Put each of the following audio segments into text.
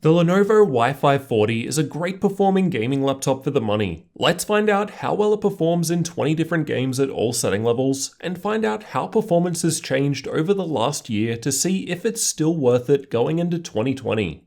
The Lenovo Y540 is a great performing gaming laptop for the money. Let's find out how well it performs in 20 different games at all setting levels, and find out how performance has changed over the last year to see if it's still worth it going into 2020.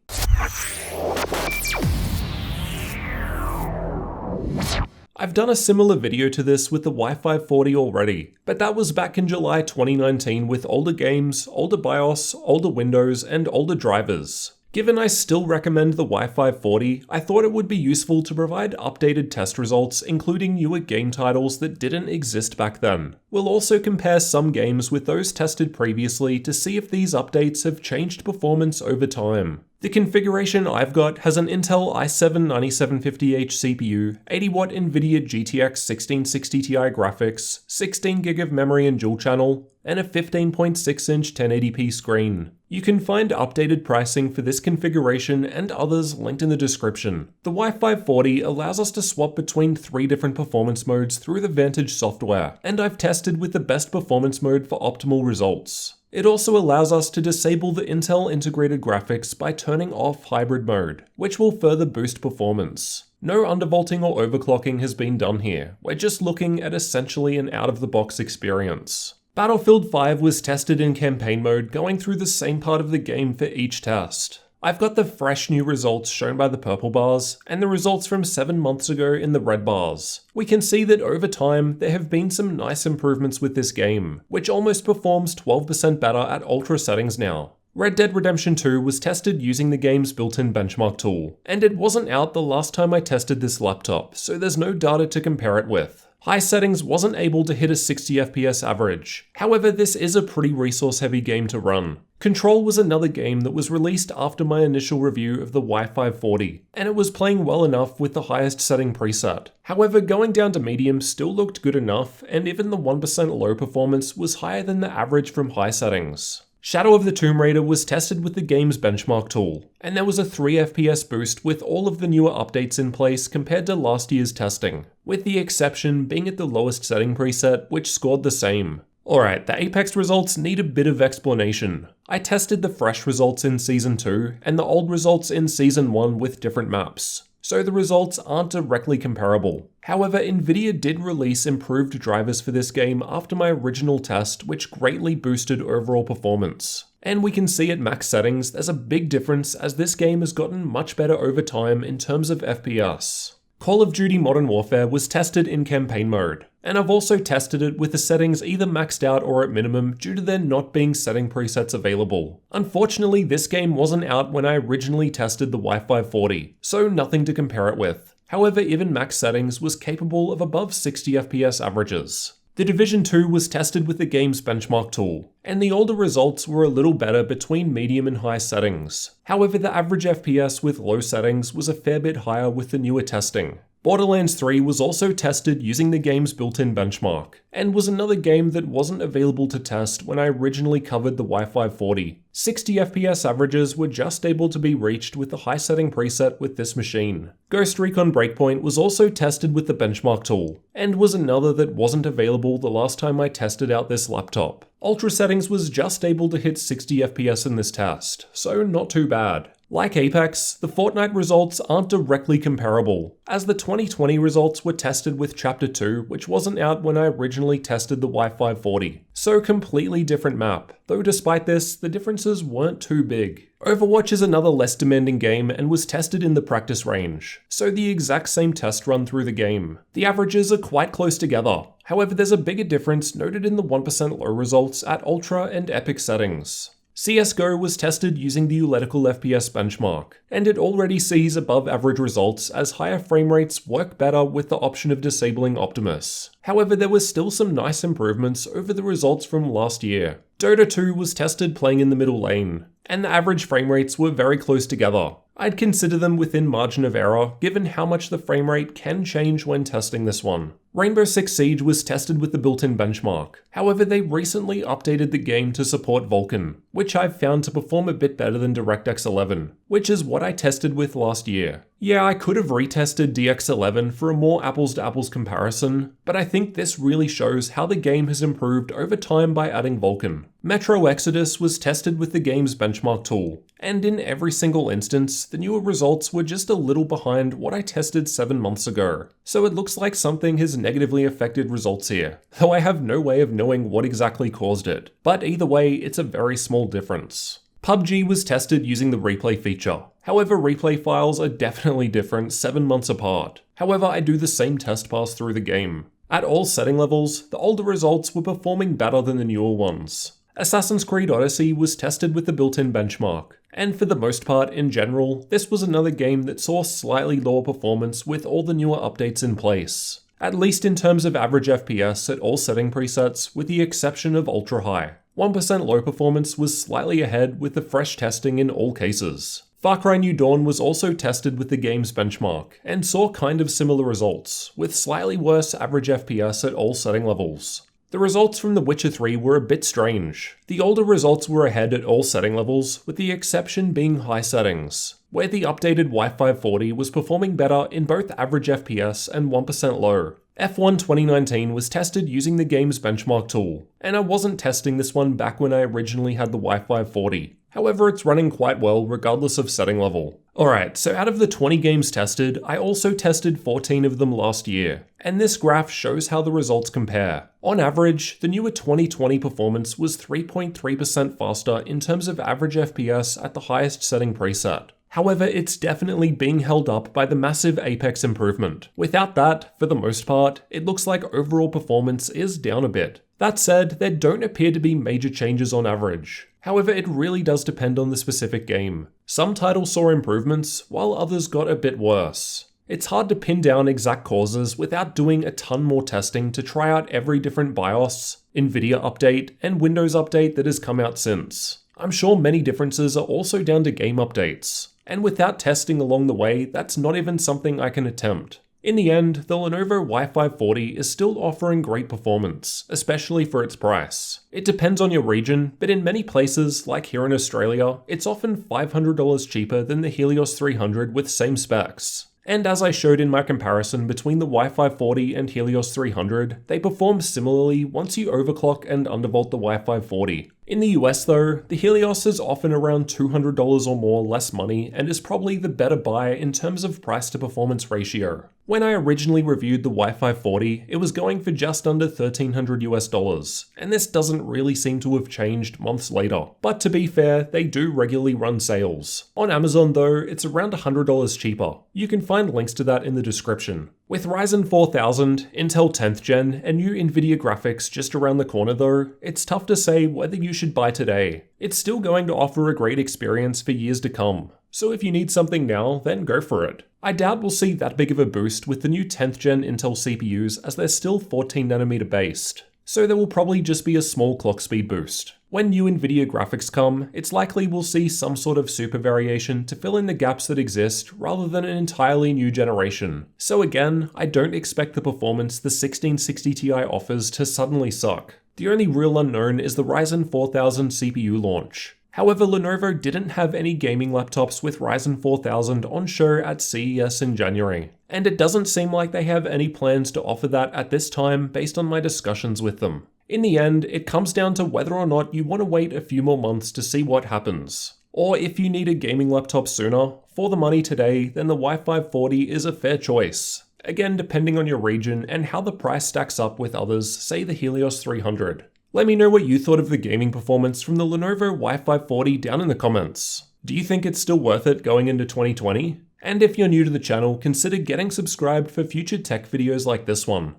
I've done a similar video to this with the Y540 already, but that was back in July 2019 with older games, older BIOS, older Windows, and older drivers. Given I still recommend the Y540, I thought it would be useful to provide updated test results including newer game titles that didn't exist back then. We'll also compare some games with those tested previously to see if these updates have changed performance over time. The configuration I've got has an Intel i7-9750H CPU, 80W Nvidia GTX 1660 Ti graphics, 16GB of memory and dual channel, and a 15.6-inch 1080p screen. You can find updated pricing for this configuration and others linked in the description. The Y540 allows us to swap between 3 different performance modes through the Vantage software, and I've tested with the best performance mode for optimal results. It also allows us to disable the Intel integrated graphics by turning off hybrid mode, which will further boost performance. No undervolting or overclocking has been done here, we're just looking at essentially an out-of-the-box experience. Battlefield 5 was tested in campaign mode, going through the same part of the game for each test. I've got the fresh new results shown by the purple bars, and the results from 7 months ago in the red bars. We can see that over time, there have been some nice improvements with this game, which almost performs 12% better at ultra settings now. Red Dead Redemption 2 was tested using the game's built-in benchmark tool, and it wasn't out the last time I tested this laptop, so there's no data to compare it with. High settings wasn't able to hit a 60 FPS average. However, this is a pretty resource-heavy game to run. Control was another game that was released after my initial review of the Y540, and it was playing well enough with the highest setting preset. However, going down to medium still looked good enough, and even the 1% low performance was higher than the average from high settings. Shadow of the Tomb Raider was tested with the game's benchmark tool, and there was a 3 FPS boost with all of the newer updates in place compared to last year's testing, with the exception being at the lowest setting preset, which scored the same. Alright, the Apex results need a bit of explanation. I tested the fresh results in Season 2 and the old results in Season 1 with different maps, so the results aren't directly comparable. However, Nvidia did release improved drivers for this game after my original test, which greatly boosted overall performance. And we can see at max settings there's a big difference as this game has gotten much better over time in terms of FPS. Call of Duty Modern Warfare was tested in campaign mode, and I've also tested it with the settings either maxed out or at minimum due to there not being setting presets available. Unfortunately, this game wasn't out when I originally tested the Y540, so nothing to compare it with. However, even max settings was capable of above 60 FPS averages. The Division 2 was tested with the game's benchmark tool, and the older results were a little better between medium and high settings. However, the average FPS with low settings was a fair bit higher with the newer testing. Borderlands 3 was also tested using the game's built-in benchmark, and was another game that wasn't available to test when I originally covered the Y540. 60 FPS averages were just able to be reached with the high setting preset with this machine. Ghost Recon Breakpoint was also tested with the benchmark tool, and was another that wasn't available the last time I tested out this laptop. Ultra settings was just able to hit 60 FPS in this test, so not too bad. Like Apex, the Fortnite results aren't directly comparable, as the 2020 results were tested with Chapter 2, which wasn't out when I originally tested the Y540. So completely different map, though despite this, the differences weren't too big. Overwatch is another less demanding game and was tested in the practice range, so the exact same test run through the game. The averages are quite close together, however there's a bigger difference noted in the 1% low results at Ultra and Epic settings. CSGO was tested using the Uletical FPS benchmark, and it already sees above average results as higher frame rates work better with the option of disabling Optimus. However, there was still some nice improvements over the results from last year. Dota 2 was tested playing in the middle lane, and the average frame rates were very close together. I'd consider them within margin of error, given how much the frame rate can change when testing this one. Rainbow Six Siege was tested with the built-in benchmark. However, they recently updated the game to support Vulkan, which I've found to perform a bit better than DirectX 11, which is what I tested with last year. Yeah, I could have retested DX11 for a more apples-to-apples comparison, but I think this really shows how the game has improved over time by adding Vulkan. Metro Exodus was tested with the game's benchmark tool, And in every single instance, the newer results were just a little behind what I tested 7 months ago. So it looks like something has negatively affected results here, though I have no way of knowing what exactly caused it. But either way, it's a very small difference. PUBG was tested using the replay feature. However, replay files are definitely different 7 months apart. However, I do the same test pass through the game. At all setting levels, the older results were performing better than the newer ones. Assassin's Creed Odyssey was tested with the built-in benchmark, and for the most part, in general, this was another game that saw slightly lower performance with all the newer updates in place. At least in terms of average FPS at all setting presets, with the exception of ultra high. 1% low performance was slightly ahead with the fresh testing in all cases. Far Cry New Dawn was also tested with the game's benchmark, and saw kind of similar results, with slightly worse average FPS at all setting levels. The results from The Witcher 3 were a bit strange. The older results were ahead at all setting levels, with the exception being high settings, where the updated Y540 was performing better in both average FPS and 1% low. F1 2019 was tested using the game's benchmark tool, and I wasn't testing this one back when I originally had the Y540. However, it's running quite well regardless of setting level. Alright, so out of the 20 games tested, I also tested 14 of them last year, and this graph shows how the results compare. On average, the newer 2020 performance was 3.3% faster in terms of average FPS at the highest setting preset. However, it's definitely being held up by the massive Apex improvement. Without that, for the most part, it looks like overall performance is down a bit. That said, there don't appear to be major changes on average. However, it really does depend on the specific game. Some titles saw improvements, while others got a bit worse. It's hard to pin down exact causes without doing a ton more testing to try out every different BIOS, Nvidia update, and Windows update that has come out since. I'm sure many differences are also down to game updates, and without testing along the way, that's not even something I can attempt. In the end, the Lenovo Y540 is still offering great performance, especially for its price. It depends on your region, but in many places, like here in Australia, it's often $500 cheaper than the Helios 300 with same specs. And as I showed in my comparison between the Y540 and Helios 300, they perform similarly once you overclock and undervolt the Y540. In the US though, the Helios is often around $200 or more less money and is probably the better buy in terms of price to performance ratio. When I originally reviewed the Y540, it was going for just under $1,300 US, and this doesn't really seem to have changed months later. But to be fair, they do regularly run sales. On Amazon though, it's around $100 cheaper. You can find links to that in the description. With Ryzen 4000, Intel 10th Gen, and new Nvidia graphics just around the corner though, it's tough to say whether you should buy today. It's still going to offer a great experience for years to come. So if you need something now, then go for it. I doubt we'll see that big of a boost with the new 10th Gen Intel CPUs as they're still 14nm based. So there will probably just be a small clock speed boost. When new Nvidia graphics come, it's likely we'll see some sort of super variation to fill in the gaps that exist rather than an entirely new generation. So again, I don't expect the performance the 1660 Ti offers to suddenly suck. The only real unknown is the Ryzen 4000 CPU launch. However, Lenovo didn't have any gaming laptops with Ryzen 4000 on show at CES in January, and it doesn't seem like they have any plans to offer that at this time based on my discussions with them. In the end, it comes down to whether or not you want to wait a few more months to see what happens. Or if you need a gaming laptop sooner, for the money today, then the Y540 is a fair choice. Again, depending on your region and how the price stacks up with others, say the Helios 300. Let me know what you thought of the gaming performance from the Lenovo Y540 down in the comments. Do you think it's still worth it going into 2020? And if you're new to the channel, consider getting subscribed for future tech videos like this one.